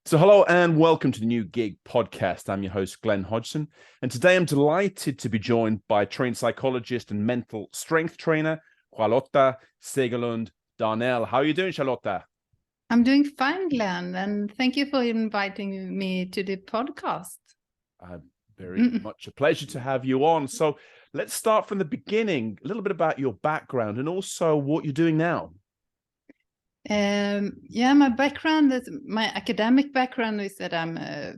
So hello and welcome to the New Gig podcast. I'm your host, Glen Hodgson. And today I'm delighted to be joined by trained psychologist and mental strength trainer, Charlotta Segerlund Darnell. How are you doing, Charlotta? I'm doing fine, Glen, and thank you for inviting me to the podcast. Very much a pleasure to have you on. So let's start from the beginning, a little bit about your background and also what you're doing now. My academic background is that I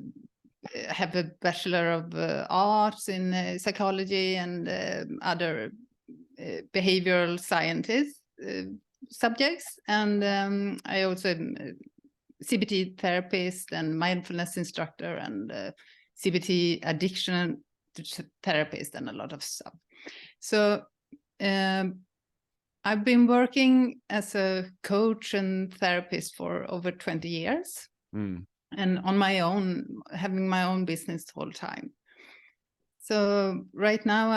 have a Bachelor of Arts in psychology and other behavioral sciences subjects. And I also am a CBT therapist and mindfulness instructor and CBT addiction therapist and a lot of stuff. So I've been working as a coach and therapist for over 20 years and on my own, having my own business the whole time. So right now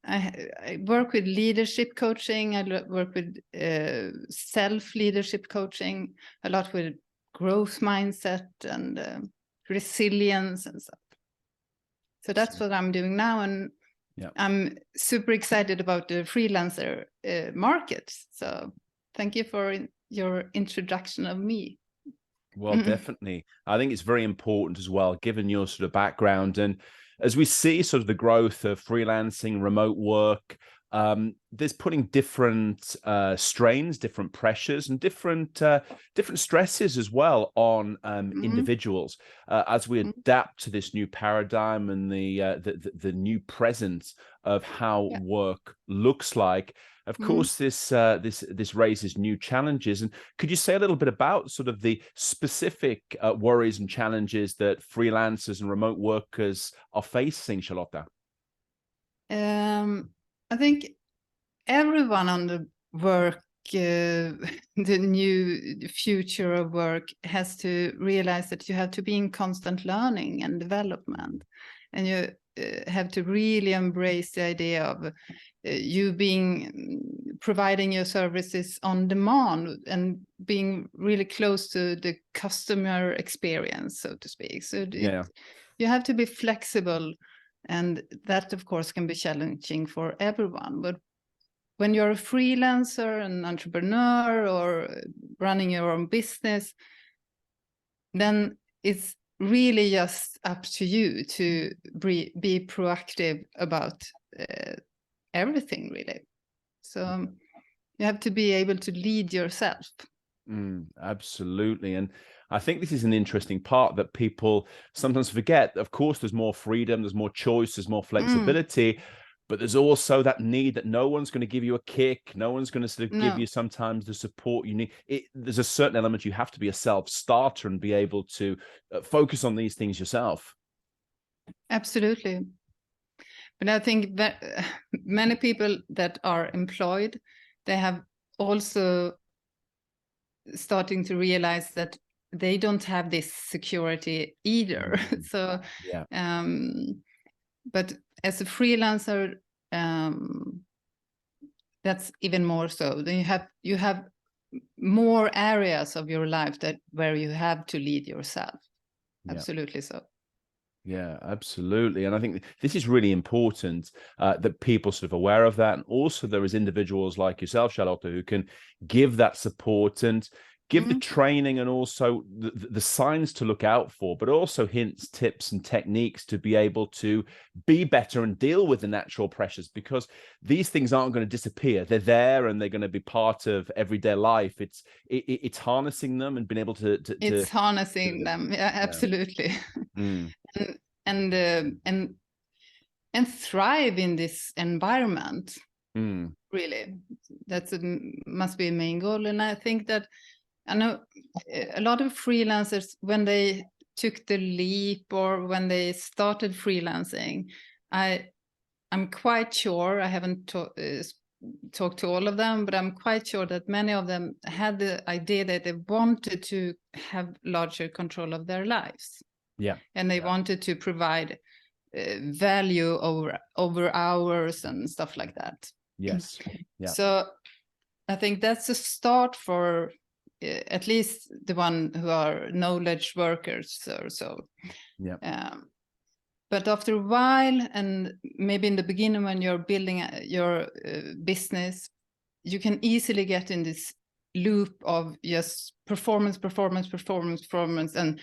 I work with leadership coaching. I work with self-leadership coaching, a lot with growth mindset and resilience and stuff. So that's what I'm doing now. And I'm super excited about the freelancer market. So thank you for your introduction of me. Well, definitely. I think it's very important as well, given your sort of background. And as we see sort of the growth of freelancing, remote work, there's putting different strains, different pressures, and different stresses as well on individuals as we adapt to this new paradigm and the new presence of how work looks like. Of course, this raises new challenges. And could you say a little bit about sort of the specific worries and challenges that freelancers and remote workers are facing, Charlotta? I think everyone on the work, the new future of work, has to realize that you have to be in constant learning and development. And you have to really embrace the idea of you providing your services on demand and being really close to the customer experience, so to speak. So you have to be flexible. And that, of course, can be challenging for everyone. But when you're a freelancer, an entrepreneur, or running your own business, then it's really just up to you to be proactive about everything, really. So you have to be able to lead yourself. Absolutely. And I think this is an interesting part that people sometimes forget. Of course, there's more freedom, there's more choice, there's more flexibility, but there's also that need that no one's going to give you a kick. No one's going to sort of give you sometimes the support you need. There's a certain element you have to be a self-starter and be able to focus on these things yourself. Absolutely. But I think that many people that are employed, they have also starting to realize that they don't have this security either. So, but as a freelancer, that's even more so. Then you have more areas of your life where you have to lead yourself. Absolutely so. Yeah, absolutely. And I think this is really important that people sort of aware of that. And also there is individuals like yourself, Charlotta, who can give that support and give the training and also the signs to look out for, but also hints, tips, and techniques to be able to be better and deal with the natural pressures, because these things aren't going to disappear. They're there and they're going to be part of everyday life. It's harnessing them and being able to harnessing them. Yeah, absolutely. And thrive in this environment. Really, must be a main goal. And I think that I know a lot of freelancers, when they took the leap or when they started freelancing, I'm quite sure, I haven't talked to all of them, but I'm quite sure that many of them had the idea that they wanted to have larger control of their lives. And they wanted to provide value over hours and stuff like that. Yes. So I think that's a start for at least the one who are knowledge workers or so. Yeah. But after a while, and maybe in the beginning when you're building your business, you can easily get in this loop of just performance, and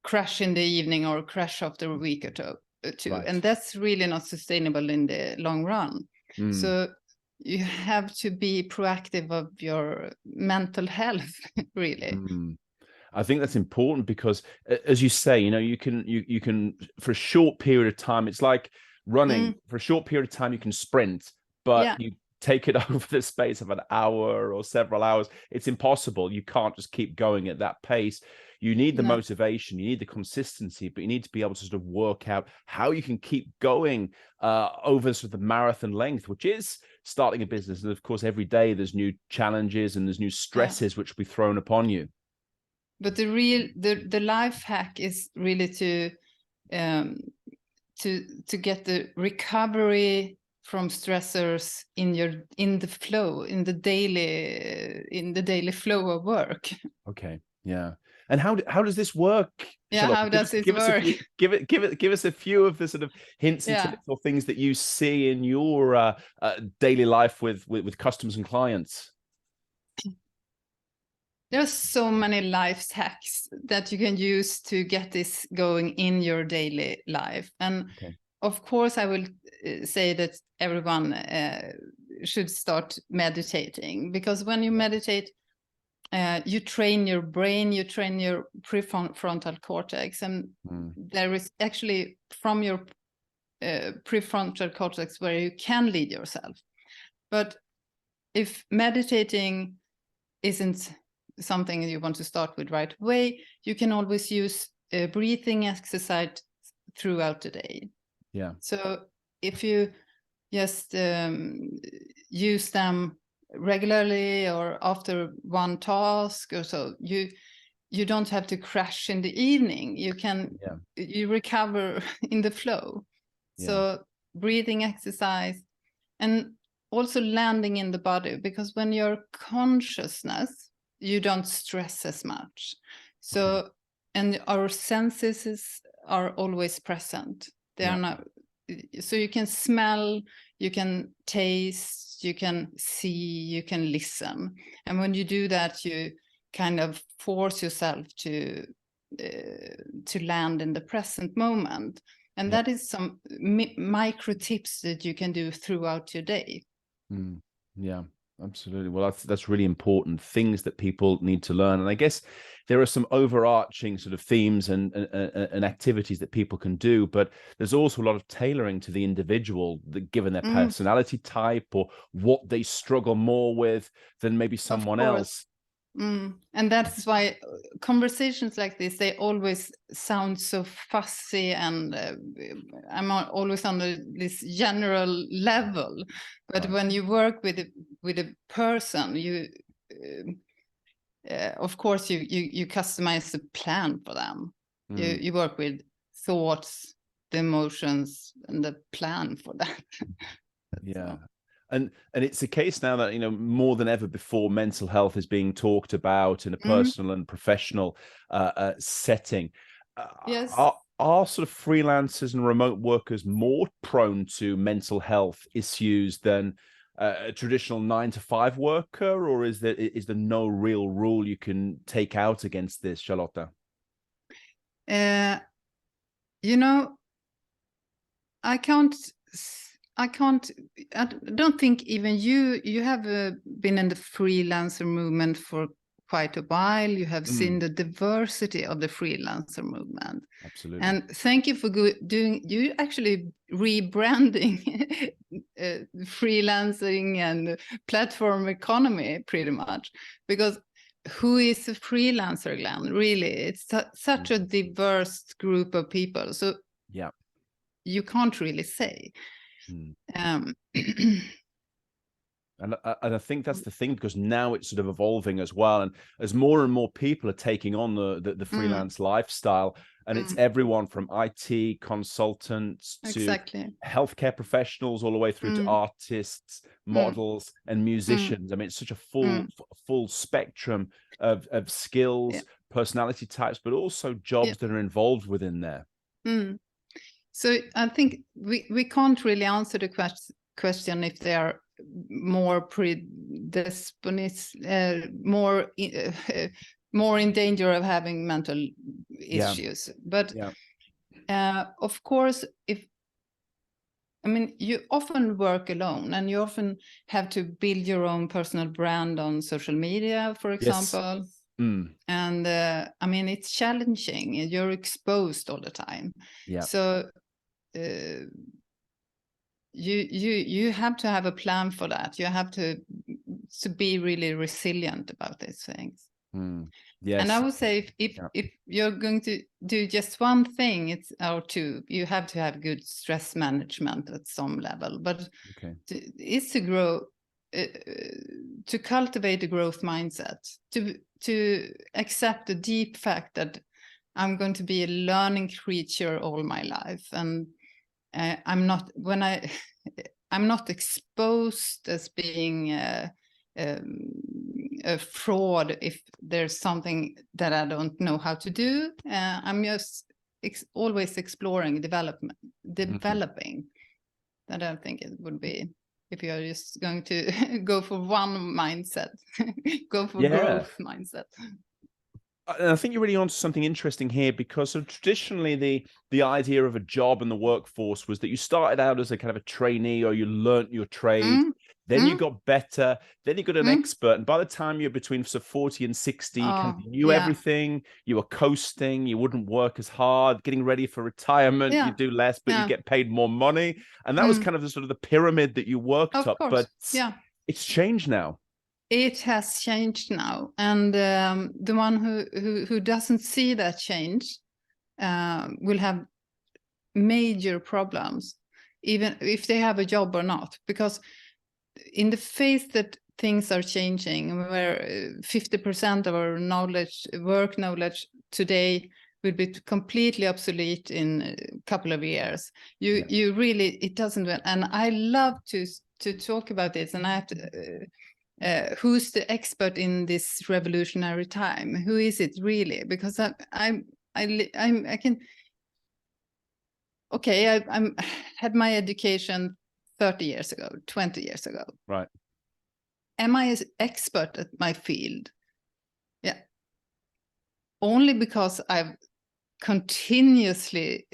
crash in the evening or crash after a week or two. Right. And that's really not sustainable in the long run. So you have to be proactive of your mental health, really. I think that's important because, as you say, you can for a short period of time, it's like running. For a short period of time, you can sprint, but you take it over the space of an hour or several hours, it's impossible. You can't just keep going at that pace. You need the motivation, you need the consistency, but you need to be able to sort of work out how you can keep going over sort of the marathon length, which is starting a business. And of course, every day there's new challenges and there's new stresses which will be thrown upon you. But the life hack is really to get the recovery from stressors in the flow, in the daily flow of work. Okay, yeah. And how does this work? Yeah, Charlotte? how does it work? Give us a few of the sort of hints and tips or things that you see in your daily life with customers and clients. There's so many life hacks that you can use to get this going in your daily life. And of course, I will say that everyone should start meditating, because when you meditate, you train your brain, you train your prefrontal cortex. And there is actually from your prefrontal cortex where you can lead yourself. But if meditating isn't something you want to start with right away, you can always use a breathing exercise throughout the day. Yeah. So if you just use them regularly or after one task or so, you don't have to crash in the evening. You can you recover in the flow. So breathing exercise, and also landing in the body, because when you're consciousness, you don't stress as much. So, and our senses are always present. They are not, so you can smell, you can taste, you can see, you can listen. And when you do that, you kind of force yourself to land in the present moment. And that is some micro tips that you can do throughout your day. Yeah, absolutely. Well, that's really important, things that people need to learn. And I guess there are some overarching sort of themes and activities that people can do, but there's also a lot of tailoring to the individual, given their personality type or what they struggle more with than maybe someone else. And that's why conversations like this, they always sound so fussy, and I'm always on this general level. But when you work with a person, you of course you customize the plan for them. You work with thoughts, the emotions, and the plan for that. Yeah. And it's a case now that, more than ever before, mental health is being talked about in a personal and professional setting. Yes. Are sort of freelancers and remote workers more prone to mental health issues than a traditional 9-to-5 worker, or is there no real rule you can take out against this, Charlotta? I don't think even you have been in the freelancer movement for quite a while. You have seen the diversity of the freelancer movement. Absolutely. And thank you for you actually rebranding freelancing and platform economy pretty much, because who is a freelancer, Glen? Really, it's such a diverse group of people. So you can't really say. And I think that's the thing, because now it's sort of evolving as well, and as more and more people are taking on the freelance lifestyle, and it's everyone from IT consultants to Exactly. healthcare professionals, all the way through to artists, models, and musicians. I mean, it's such a full spectrum of skills, personality types, but also jobs that are involved within there. So I think we can't really answer the question if they are more predisposed, more in danger of having mental issues. But of course, you often work alone, and you often have to build your own personal brand on social media, for example. And it's challenging. You're exposed all the time. So you have to have a plan for that. You have to be really resilient about these things. Yes. And I would say if you're going to do just one thing, or two, you have to have good stress management at some level. But it's to grow, to cultivate a growth mindset, to accept the deep fact that I'm going to be a learning creature all my life, and I'm not exposed as being a fraud if there's something that I don't know how to do. I'm just always exploring, developing. I don't think it would be, if you're just going to go for one mindset, go for growth mindset. And I think you're really onto something interesting here, because traditionally the idea of a job in the workforce was that you started out as a kind of a trainee, or you learnt your trade, then you got better, then you got an expert, and by the time you're between 40 and 60, you kind of knew everything, you were coasting, you wouldn't work as hard, getting ready for retirement, you do less, but you get paid more money, and that was kind of the sort of the pyramid that you worked up. But it's changed now. It has changed now, and the one who doesn't see that change will have major problems, even if they have a job or not. Because in the face that things are changing, where 50% of our work knowledge today will be completely obsolete in a couple of years, you really, it doesn't. And I love to talk about this, and I have to. Who's the expert in this revolutionary time? Who is it really? Because I had my education 30 years ago, 20 years ago. Right. Am I an expert at my field? Yeah. Only because I've continuously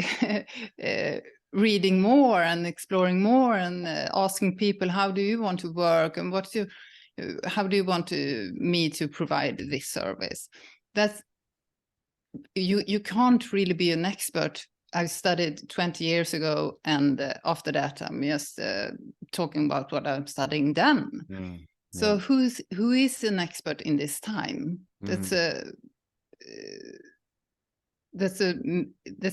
reading more and exploring more and asking people, how do you want to work, and how do you want me to provide this service? That's you can't really be an expert. I studied 20 years ago, and after that, I'm just talking about what I'm studying then. So who is an expert in this time? That's a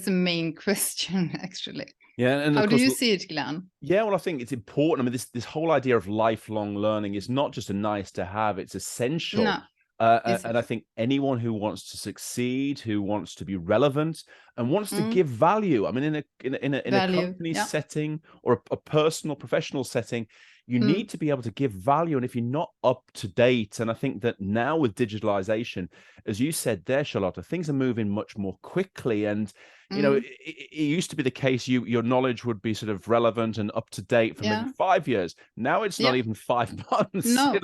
main question, actually. Yeah, and how do you see it, Glen? Yeah, well, I think it's important. I mean, this whole idea of lifelong learning is not just a nice to have; it's essential. No. And I think anyone who wants to succeed, who wants to be relevant, and wants to give value. I mean, in a company setting, or a personal, professional setting, you need to be able to give value. And if you're not up to date, and I think that now with digitalization, as you said there, Charlotta, things are moving much more quickly. And you know, it used to be the case your knowledge would be sort of relevant and up to date for maybe 5 years. Now it's not even 5 months. No,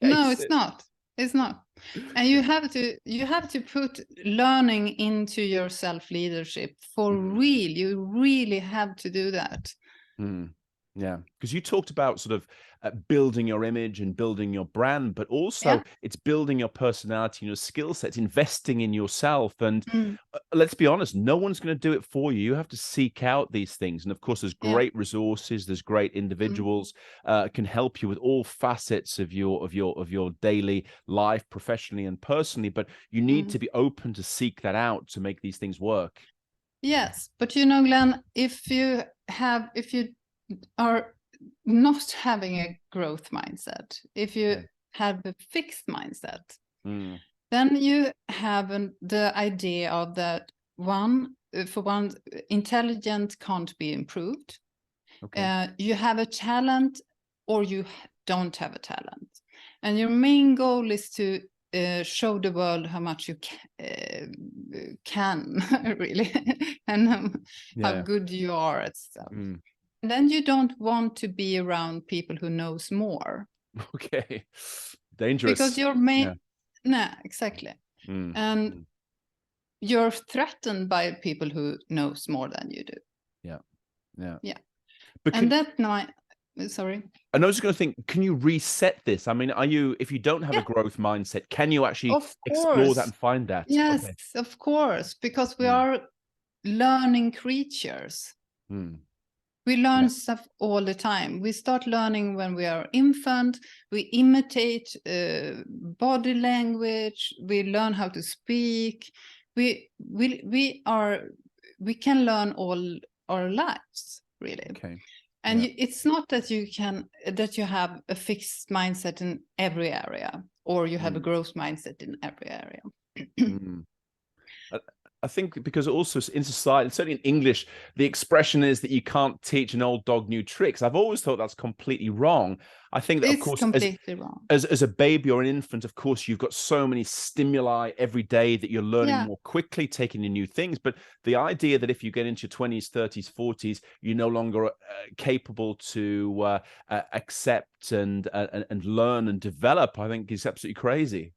no, it's not. It's not. And you have to put learning into your self-leadership for real. You really have to do that. Yeah, because you talked about sort of building your image and building your brand, but also it's building your personality and your skill sets, investing in yourself. And let's be honest, no one's going to do it for you. You have to seek out these things. And of course, there's great resources, there's great individuals can help you with all facets of your daily life, professionally and personally. But you need to be open to seek that out to make these things work. Yes, but you know, Glenn, if you are not having a growth mindset, if you have a fixed mindset, then you have the idea of that for one, intelligence can't be improved. You have a talent or you don't have a talent. And your main goal is to show the world how much you can really, and how good you are at stuff. And then you don't want to be around people who knows more. Okay, dangerous. Because your main, no, exactly. And you're threatened by people who knows more than you do. Yeah. And that night, sorry. And I was just going to think, can you reset this? I mean, if you don't have a growth mindset, can you actually explore that and find that? Yes, of course, because we are learning creatures. We learn stuff all the time. We start learning when we are infant. We imitate body language. We learn how to speak. We can learn all our lives, really. And it's not that you have a fixed mindset in every area, or you have a growth mindset in every area. I think because also in society, certainly in English, the expression is that you can't teach an old dog new tricks. I've always thought that's completely wrong. I think that, of course, completely wrong. As a baby or an infant, of course, you've got so many stimuli every day that you're learning more quickly, taking in new things. But the idea that if you get into your 20s, 30s, 40s, you're no longer capable to accept and learn and develop, I think is absolutely crazy.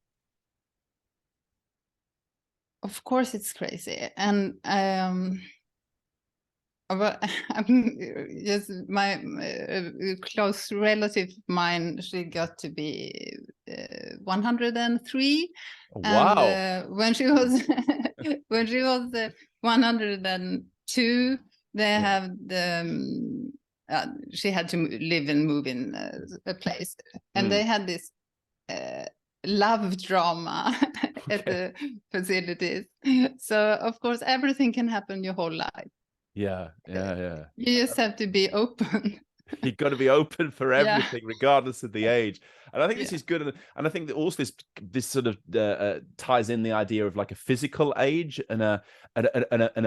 Of course, it's crazy, and just my close relative of mine, she got to be 103. Wow! And when she was 102, they have the she had to live and move in a place, and they had this love drama at the facilities. So of course everything can happen your whole life. Yeah. You just have to be open. You've got to be open for everything, regardless of the age. And I think this is good. And I think that also this sort of ties in the idea of like a physical age and a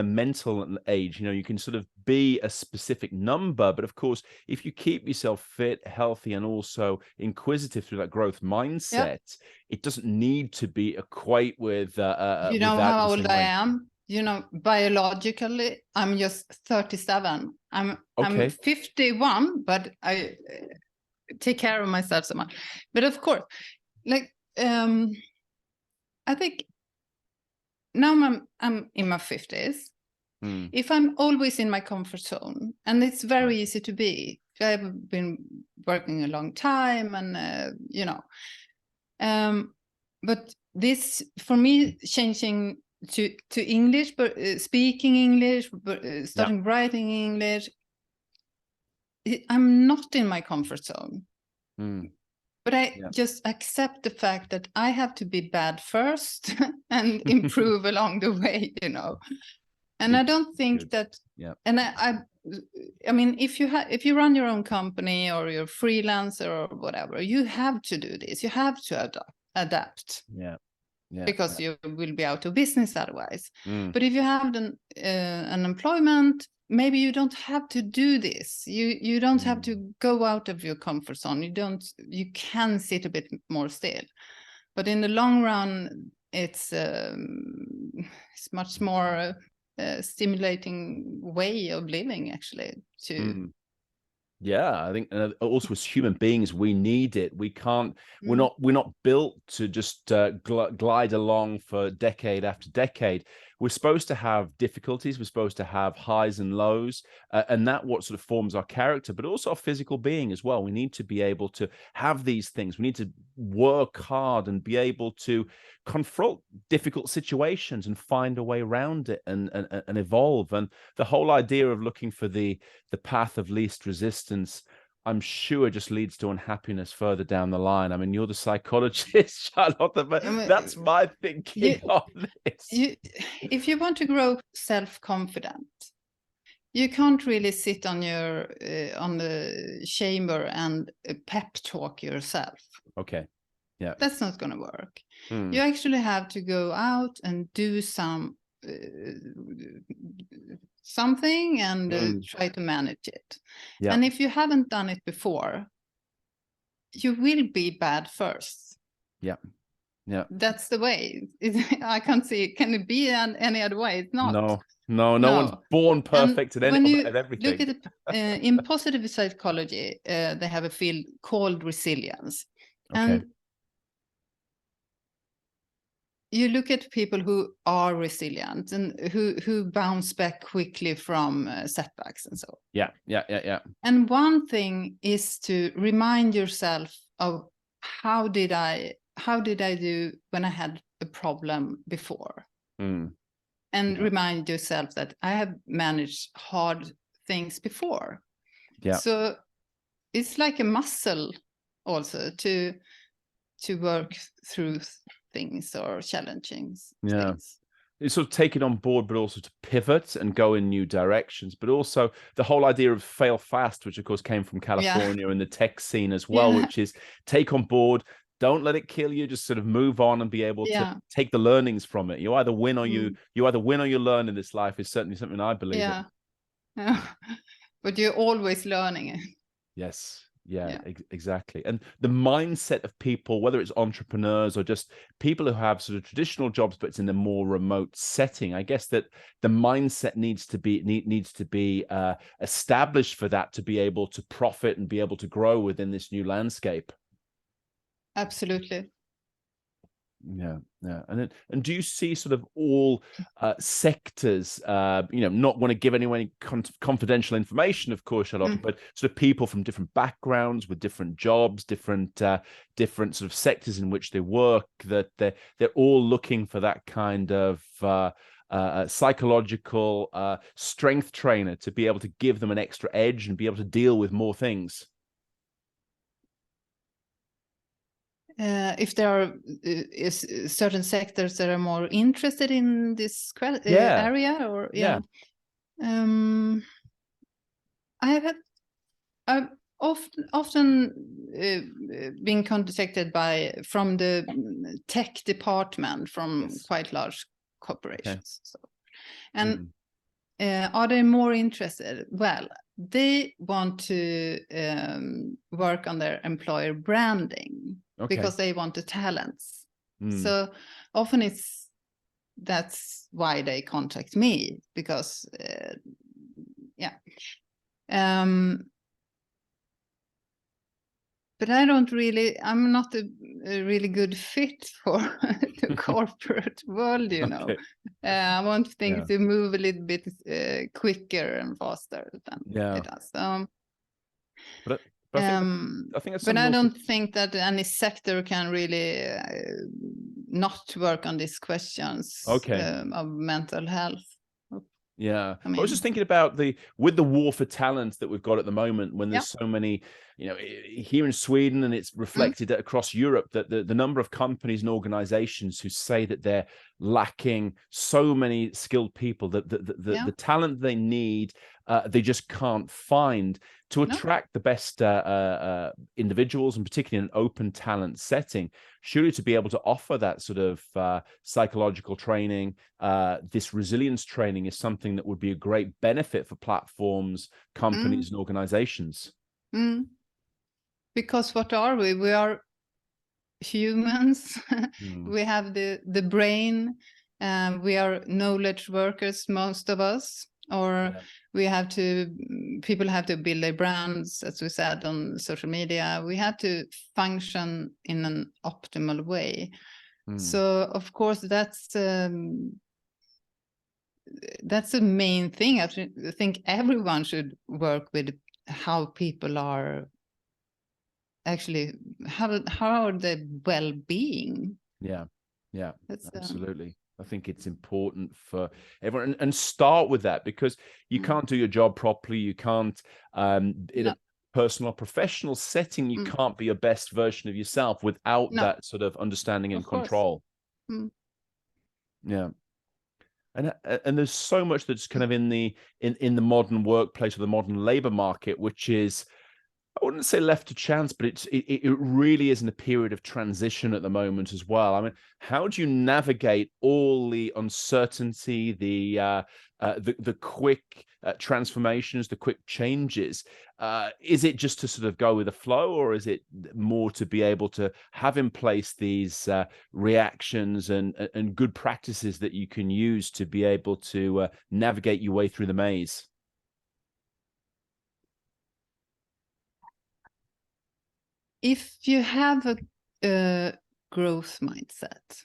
mental age. You know, you can sort of be a specific number, but of course, if you keep yourself fit, healthy, and also inquisitive through that growth mindset, it doesn't need to be equate with. You know how old I am? You know, biologically, I'm just 37. I'm 51, but I take care of myself so much. But of course, like I think now I'm in my 50s. If I'm always in my comfort zone, and it's very easy to be. I've been working a long time, and you know, but this for me changing to English, but speaking English, but starting writing English, I'm not in my comfort zone. But I just accept the fact that I have to be bad first and improve along the way, you know. And I don't think that. And I mean, if you run your own company or you're a freelancer or whatever, you have to do this. You have to adapt. Because you will be out of business otherwise. But if you have an employment, maybe you don't have to do this. You don't have to go out of your comfort zone. You can sit a bit more still. But in the long run, it's much more stimulating way of living, actually. Yeah, I think also as human beings, we need it. We can't. We're not built to just glide along for decade after decade. We're supposed to have difficulties. We're supposed to have highs and lows, and that what sort of forms our character, but also our physical being as well. We need to be able to have these things. We need to work hard and be able to confront difficult situations and find a way around it and evolve. And the whole idea of looking for the path of least resistance, I'm sure, just leads to unhappiness further down the line. I mean, you're the psychologist, Charlotta, but that's my thinking on this. If you want to grow self-confident, You can't really sit on your on the chamber and pep talk yourself. Okay. Yeah. That's not going to work. Mm. You actually have to go out and do something and try to manage it. Yeah. And if you haven't done it before, you will be bad first. Yeah. Yeah. That's the way. I can't see. Can it be any other way? It's not. No one's born perfect at everything. Look at it, in positive psychology, they have a field called resilience. Okay. And you look at people who are resilient and who bounce back quickly from setbacks and so. Yeah. And one thing is to remind yourself of how did I do when I had a problem before? And remind yourself that I have managed hard things before. Yeah. So it's like a muscle also to work through things or challenging things. It's sort of take it on board, but also to pivot and go in new directions. But also the whole idea of fail fast, which of course came from California and the tech scene as well, which is take on board, don't let it kill you, just sort of move on and be able to take the learnings from it. You either win or you either win or you learn in this life is certainly something I believe in. But you're always learning. Yes. Exactly. And the mindset of people, whether it's entrepreneurs or just people who have sort of traditional jobs, but it's in a more remote setting, I guess that the mindset needs to be established for that to be able to profit and be able to grow within this new landscape. Absolutely. Yeah. And do you see sort of all sectors, not want to give anyone any confidential information, of course, Charlotta, but sort of people from different backgrounds with different jobs, different sort of sectors in which they work, that they're all looking for that kind of psychological strength trainer to be able to give them an extra edge and be able to deal with more things? If there are certain sectors that are more interested in this area, or I've often been contacted from the tech department from quite large corporations. So, and are they more interested? Well, they want to work on their employer branding. Because they want the talents. So often that's why they contact me, because but I'm not a really good fit for the corporate world, know. I want things to move a little bit quicker and faster than it does. But I think that's but I don't think that any sector can really not work on these questions of mental health. I was just thinking about with the war for talent that we've got at the moment, when there's so many, here in Sweden, and it's reflected across Europe, that the number of companies and organizations who say that they're lacking so many skilled people, that the talent they need, they just can't find to attract the best individuals, and particularly in an open talent setting. Surely to be able to offer that sort of psychological training, this resilience training, is something that would be a great benefit for platforms, companies, and organizations. Because what are we? We are humans. We have the brain. We are knowledge workers, most of us. Or people have to build their brands, as we said, on social media. We have to function in an optimal way. So, of course, that's the main thing. I think everyone should work with how people are actually, how are their well-being. Absolutely. I think it's important for everyone, and start with that, because you can't do your job properly. You can't, in a personal or professional setting, you can't be your best version of yourself without that sort of understanding and control. And there's so much that's kind of in the modern workplace or the modern labor market, which is, I wouldn't say left to chance, but it really is in a period of transition at the moment as well. I mean, how do you navigate all the uncertainty, the quick transformations, the quick changes? Is it just to sort of go with the flow, or is it more to be able to have in place these reactions and good practices that you can use to be able to navigate your way through the maze? If you have a growth mindset,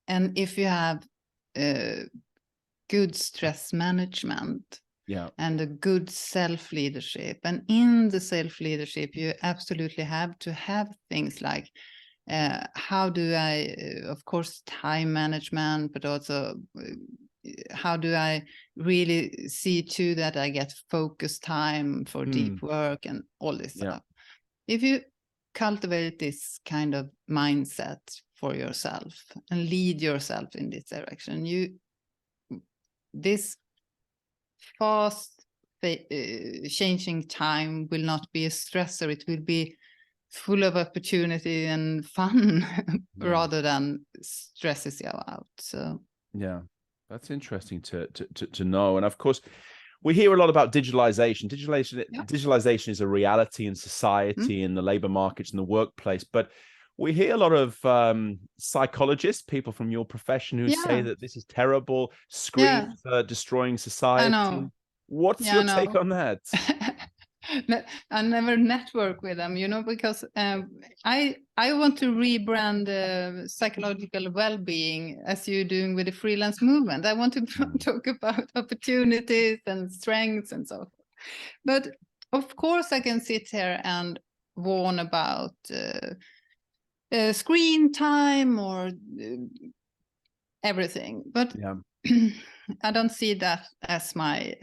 and if you have good stress management, and a good self-leadership, and in the self-leadership, you absolutely have to have things like, how do I, of course, time management, but also how do I really see to that I get focused time for deep work and all this stuff. If you cultivate this kind of mindset for yourself and lead yourself in this direction, this fast changing time will not be a stressor. It will be full of opportunity and fun rather than stresses you out. So yeah, that's interesting to know. And of course, we hear a lot about digitalisation. Digitalisation is a reality in society, in the labour markets, in the workplace. But we hear a lot of psychologists, people from your profession, who say that this is terrible. Screens are destroying society. I know. What's your take on that? I never network with them, because I want to rebrand psychological well-being as you're doing with the freelance movement. I want to talk about opportunities and strengths and so forth. But of course, I can sit here and warn about screen time or everything. But I don't see that as my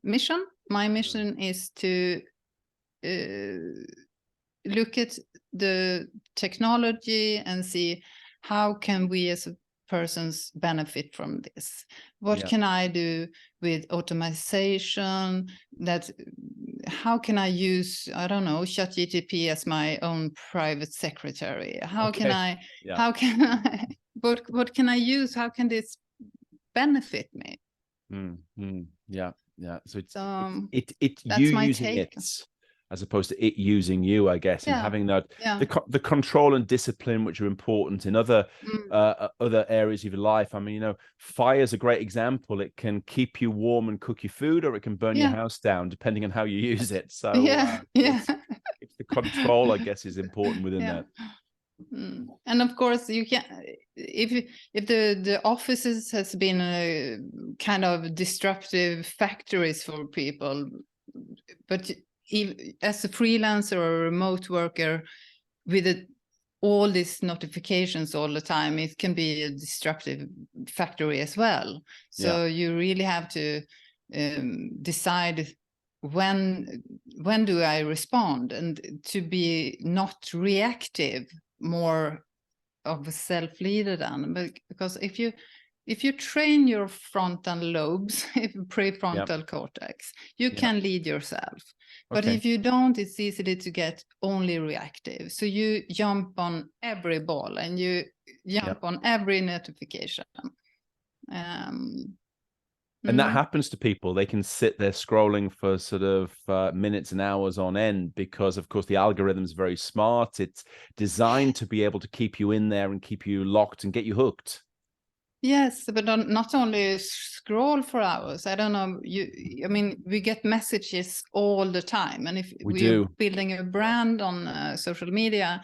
mission. My mission is to look at the technology and see how can we as persons benefit from this. What can I do with automation? How can I use, I don't know, ChatGPT as my own private secretary? What can I, what can I use? How can this benefit me? So it's you using it as opposed to it using you, I guess, and having that the control and discipline, which are important in other areas of your life. I mean, fire is a great example. It can keep you warm and cook your food, or it can burn your house down, depending on how you use it. So it's the control, I guess, is important within that. And of course, you can, if the offices has been a kind of disruptive factories for people, but as a freelancer or a remote worker with all these notifications all the time, it can be a disruptive factory as well. So you really have to decide when do I respond, and to be not reactive, more of a self-leader then, because if you train your frontal lobes, prefrontal cortex, you can lead yourself. But if you don't, it's easy to get only reactive. So you jump on every ball and you jump on every notification. And that happens to people. They can sit there scrolling for sort of minutes and hours on end because, of course, the algorithm is very smart. It's designed to be able to keep you in there and keep you locked and get you hooked. Yes, but not only scroll for hours. I don't know. I mean, we get messages all the time. And if we're building a brand on social media,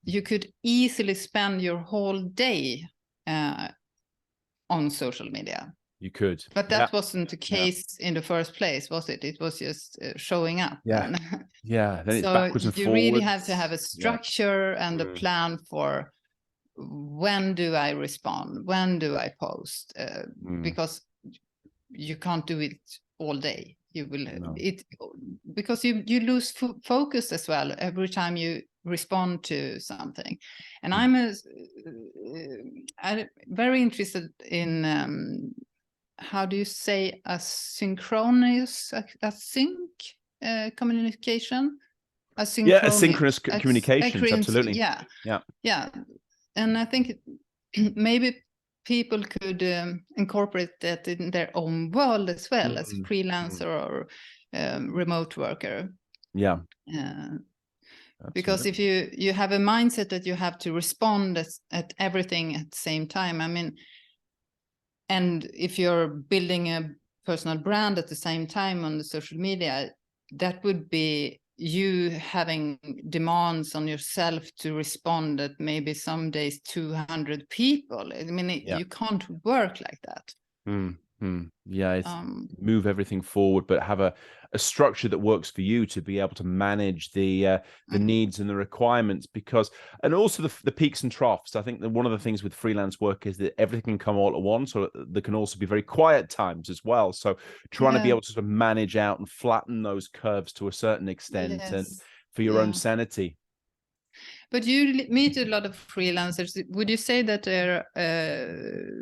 you could easily spend your whole day on social media. You could. But that wasn't the case in the first place, was it? It was just showing up. Then it's backwards and forwards. You really have to have a structure and a plan for when do I respond? When do I post? Because you can't do it all day. You will because you lose focus as well every time you respond to something. And I'm very interested in how do you say asynchronous communication? Asynchronous communications, absolutely. Yeah. And I think maybe people could incorporate that in their own world as well, as a freelancer or remote worker. Yeah. Because if you have a mindset that you have to respond at everything at the same time, I mean, and if you're building a personal brand at the same time on the social media, that would be you having demands on yourself to respond at maybe some days 200 people. I mean, you can't work like that. Yeah, it's move everything forward, but have a structure that works for you to be able to manage the needs and the requirements, because, and also the peaks and troughs. I think that one of the things with freelance work is that everything can come all at once, or there can also be very quiet times as well. So trying to be able to sort of manage out and flatten those curves to a certain extent, and for your own sanity. But you meet a lot of freelancers. Would you say that they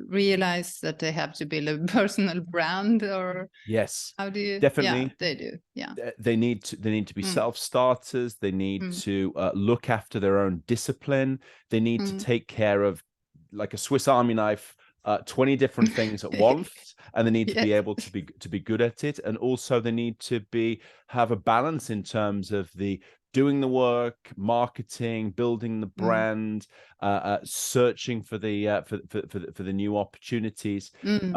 realize that they have to build a personal brand, or yes, how do you? Definitely, yeah, they do. Yeah, they need to be self-starters. They need to look after their own discipline. They need to take care of, like a Swiss Army knife, 20 different things at once, and they need to be able to be good at it. And also they need to have a balance in terms of the doing the work, marketing, building the brand, searching for the new opportunities, and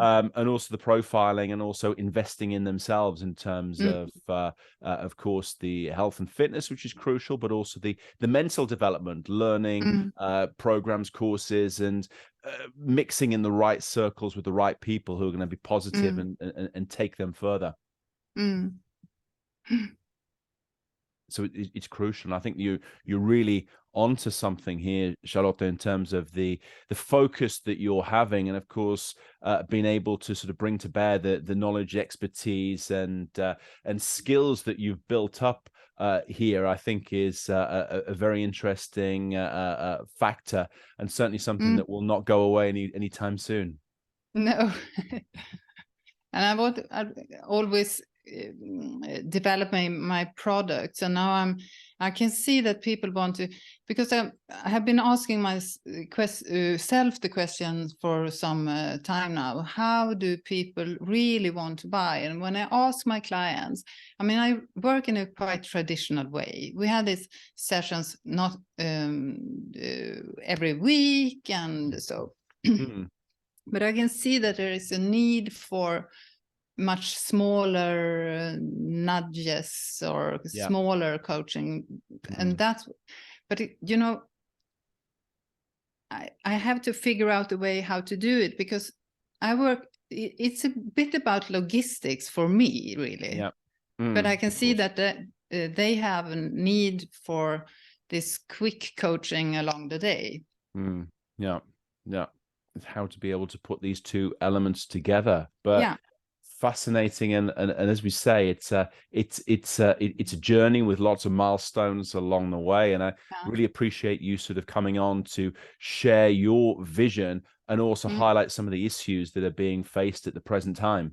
also the profiling, and also investing in themselves in terms of course, the health and fitness, which is crucial, but also the mental development, learning programs, courses, and mixing in the right circles with the right people who are going to be positive and take them further. So it's crucial. And I think you're really onto something here, Charlotta, in terms of the focus that you're having, and of course being able to sort of bring to bear the knowledge, expertise, and skills that you've built up here. I think is a very interesting factor, and certainly something that will not go away anytime soon. No. And I always develop my products, and now I can see that people want to, because I have been asking myself the question for some time now: how do people really want to buy? And when I ask my clients, I mean, I work in a quite traditional way. We have these sessions not every week, and so but I can see that there is a need for much smaller nudges or smaller coaching, and that's, but I have to figure out a way how to do it, because it's a bit about logistics for me, really. But I can see that they have a need for this quick coaching along the day. How to be able to put these two elements together, but fascinating, and as we say, it's a journey with lots of milestones along the way, and I really appreciate you sort of coming on to share your vision and also highlight some of the issues that are being faced at the present time.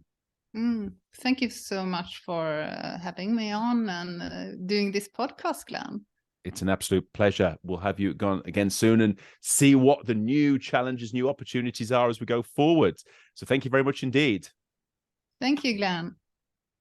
Thank you so much for having me on and doing this podcast, Glen. It's an absolute pleasure. We'll have you again soon and see what the new challenges, new opportunities are as we go forward. So thank you very much indeed. Thank you, Glen.